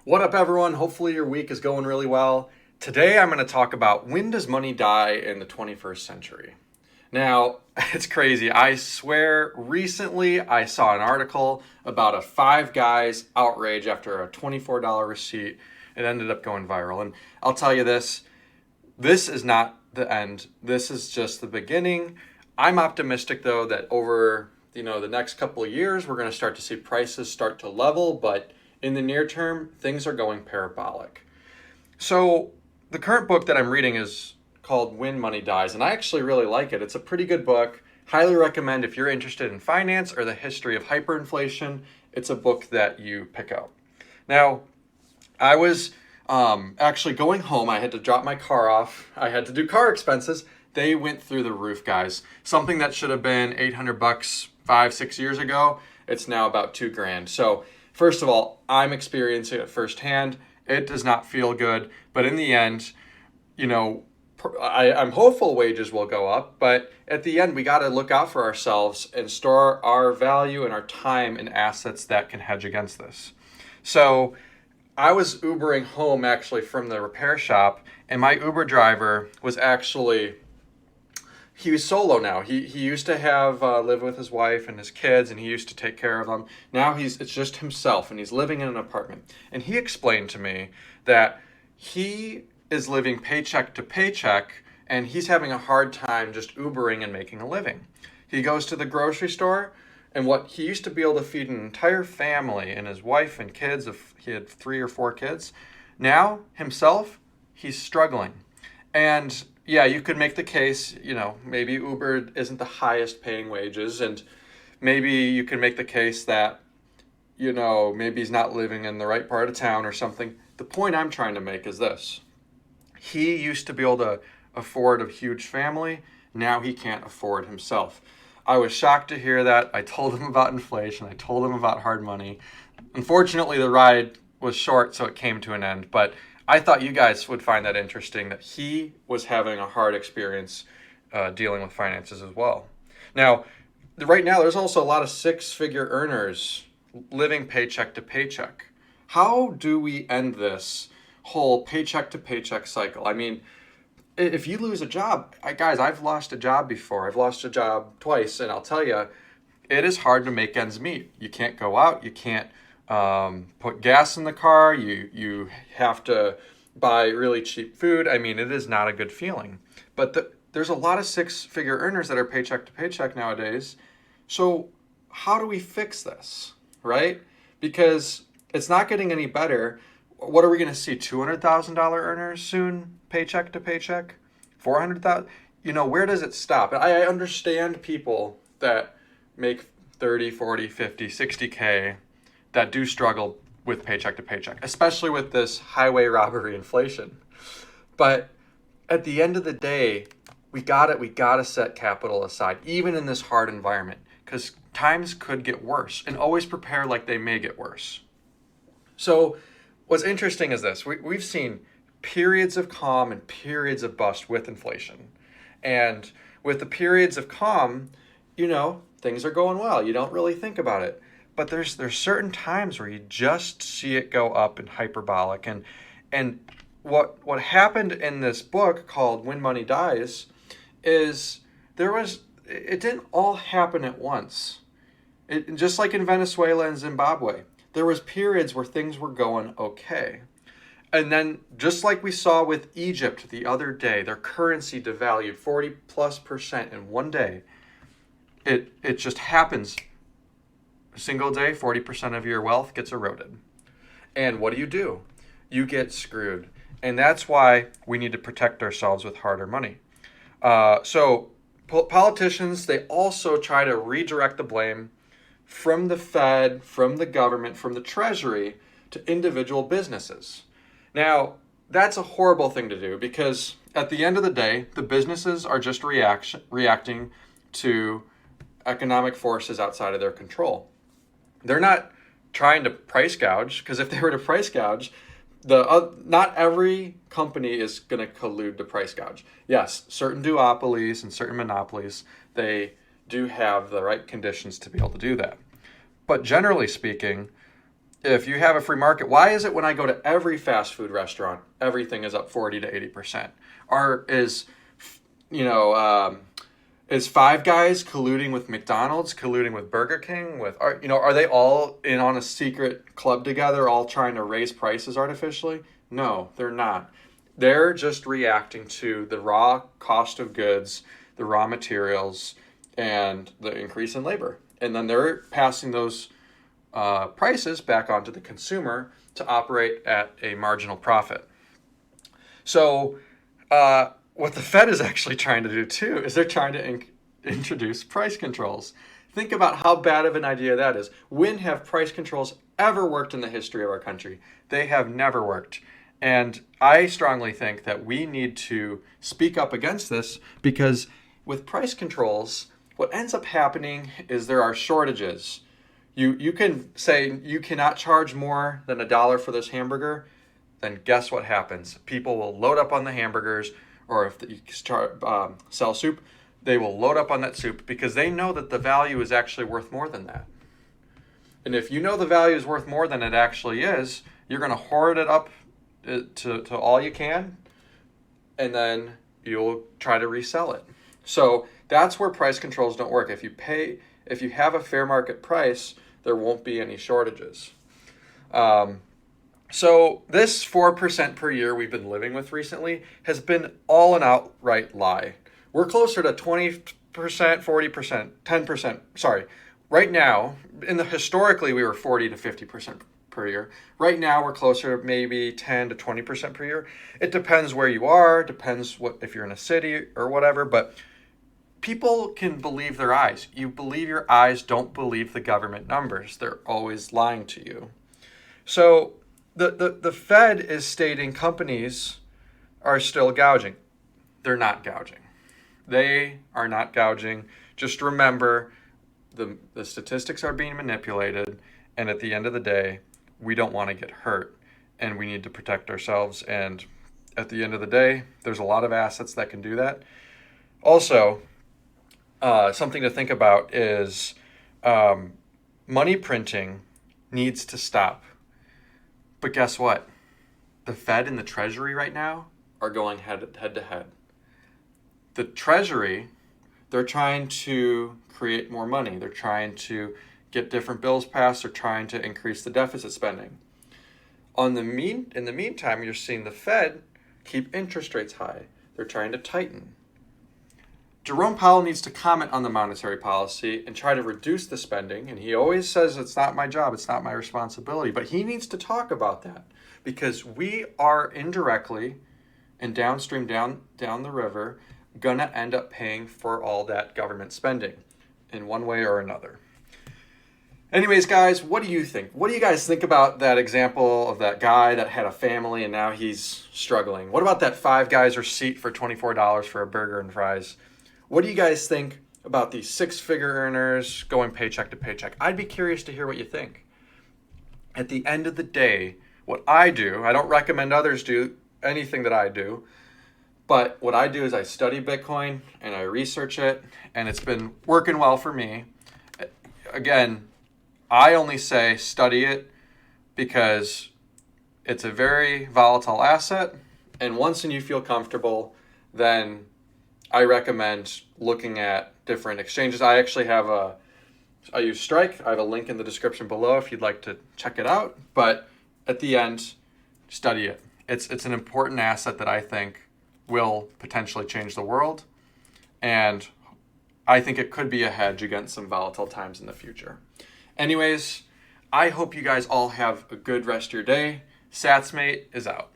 What up, everyone? Hopefully, your week is going really well. Today, I'm going to talk about when does money die in the 21st century? Now, it's crazy. I swear, recently I saw an article about a Five Guys outrage after a $24 receipt. It ended up going viral. And I'll tell you this is not the end. This is just the beginning. I'm optimistic, though, that over the next couple of years, we're going to start to see prices start to level, but in the near term, things are going parabolic. So the current book that I'm reading is called When Money Dies, and I actually really like it. It's a pretty good book. Highly recommend if you're interested in finance or the history of hyperinflation. It's a book that you pick up. Now, I was actually going home. I had to drop my car off. I had to do car expenses. They went through the roof, guys. Something that should have been $800 5-6 years ago, it's now about $2,000. So first of all, I'm experiencing it firsthand. It does not feel good, but in the end, I'm hopeful wages will go up, but at the end, we got to look out for ourselves and store our value and our time in assets that can hedge against this. So I was Ubering home actually from the repair shop, and my Uber driver was he was solo now. He used to have live with his wife and his kids, and he used to take care of them. Now it's just himself, and he's living in an apartment. And he explained to me that he is living paycheck to paycheck, and he's having a hard time just Ubering and making a living. He goes to the grocery store, and what he used to be able to feed an entire family and his wife and kids, if he had 3 or 4 kids, now himself, he's struggling. And yeah, you could make the case, maybe Uber isn't the highest paying wages, and maybe you can make the case that, maybe he's not living in the right part of town or something. The point I'm trying to make is this. He used to be able to afford a huge family. Now he can't afford himself. I was shocked to hear that. I told him about inflation. I told him about hard money. Unfortunately, the ride was short, so it came to an end, but I thought you guys would find that interesting, that he was having a hard experience dealing with finances as well. Now, right now, there's also a lot of 6-figure earners living paycheck to paycheck. How do we end this whole paycheck to paycheck cycle? I mean, if you lose a job, guys, I've lost a job before. I've lost a job twice, and I'll tell you, it is hard to make ends meet. You can't go out. You can't put gas in the car. You have to buy really cheap food. I mean, it is not a good feeling. But there's a lot of 6-figure earners that are paycheck to paycheck nowadays. So how do we fix this, right? Because it's not getting any better. What are we going to see? $200,000 earners soon, paycheck to paycheck? 400,000? Where does it stop? I understand people that make 30, 40, 50, 60K that do struggle with paycheck to paycheck, especially with this highway robbery inflation. But at the end of the day, we gotta set capital aside, even in this hard environment, because times could get worse, and always prepare like they may get worse. So what's interesting is this. We've seen periods of calm and periods of bust with inflation. And with the periods of calm, things are going well. You don't really think about it. But there's certain times where you just see it go up and hyperbolic. And what happened in this book called When Money Dies is it didn't all happen at once. Just like in Venezuela and Zimbabwe, there was periods where things were going okay. And then just like we saw with Egypt the other day, their currency devalued 40+% in one day. It just happens. A single day, 40% of your wealth gets eroded. And what do? You get screwed. And that's why we need to protect ourselves with harder money. So politicians, they also try to redirect the blame from the Fed, from the government, from the Treasury to individual businesses. Now, that's a horrible thing to do because at the end of the day, the businesses are just reacting to economic forces outside of their control. They're not trying to price gouge, because if they were to price gouge, not every company is going to collude to price gouge. Yes, certain duopolies and certain monopolies, they do have the right conditions to be able to do that. But generally speaking, if you have a free market, why is it when I go to every fast food restaurant, everything is up 40 to 80%? Or you know, is Five Guys colluding with McDonald's, colluding with Burger King? Are they all in on a secret club together, all trying to raise prices artificially? No, they're not. They're just reacting to the raw cost of goods, the raw materials, and the increase in labor. And then they're passing those prices back onto the consumer to operate at a marginal profit. So what the Fed is actually trying to do too is they're trying to introduce price controls. Think about how bad of an idea that is. When have price controls ever worked in the history of our country? They have never worked. And I strongly think that we need to speak up against this, because with price controls, what ends up happening is there are shortages. You can say you cannot charge more than $1 for this hamburger, then guess what happens? People will load up on the hamburgers, or if you sell soup, they will load up on that soup because they know that the value is actually worth more than that. And if you know the value is worth more than it actually is, you're going to hoard it up to all you can, and then you'll try to resell it. So that's where price controls don't work. If you have a fair market price, there won't be any shortages. So this 4% per year we've been living with recently has been all an outright lie. We're closer to 20%, 40%, 10%. Sorry. Right now, historically we were 40 to 50% per year. Right now we're closer to maybe 10 to 20% per year. It depends where you are, depends if you're in a city or whatever, but people can believe their eyes. You believe your eyes, don't believe the government numbers. They're always lying to you. So the Fed is stating companies are still gouging. They're not gouging. They are not gouging. Just remember, the statistics are being manipulated, and at the end of the day, we don't want to get hurt, and we need to protect ourselves. And at the end of the day, there's a lot of assets that can do that. Also, something to think about is money printing needs to stop. But guess what? The Fed and the Treasury right now are going head to head. The Treasury, they're trying to create more money. They're trying to get different bills passed. They're trying to increase the deficit spending. In the meantime, you're seeing the Fed keep interest rates high. They're trying to tighten. Jerome Powell needs to comment on the monetary policy and try to reduce the spending. And he always says, it's not my job, it's not my responsibility. But he needs to talk about that, because we are indirectly and downstream, down the river, going to end up paying for all that government spending in one way or another. Anyways, guys, what do you think? What do you guys think about that example of that guy that had a family and now he's struggling? What about that Five Guys receipt for $24 for a burger and fries? What do you guys think about these six-figure earners going paycheck to paycheck? I'd be curious to hear what you think. At the end of the day, what I do, I don't recommend others do anything that I do, but what I do is I study Bitcoin and I research it, and it's been working well for me. Again, I only say study it because it's a very volatile asset, and once you feel comfortable, then I recommend looking at different exchanges. I actually I use Strike. I have a link in the description below if you'd like to check it out. But at the end, study it. It's an important asset that I think will potentially change the world. And I think it could be a hedge against some volatile times in the future. Anyways, I hope you guys all have a good rest of your day. SatsMate is out.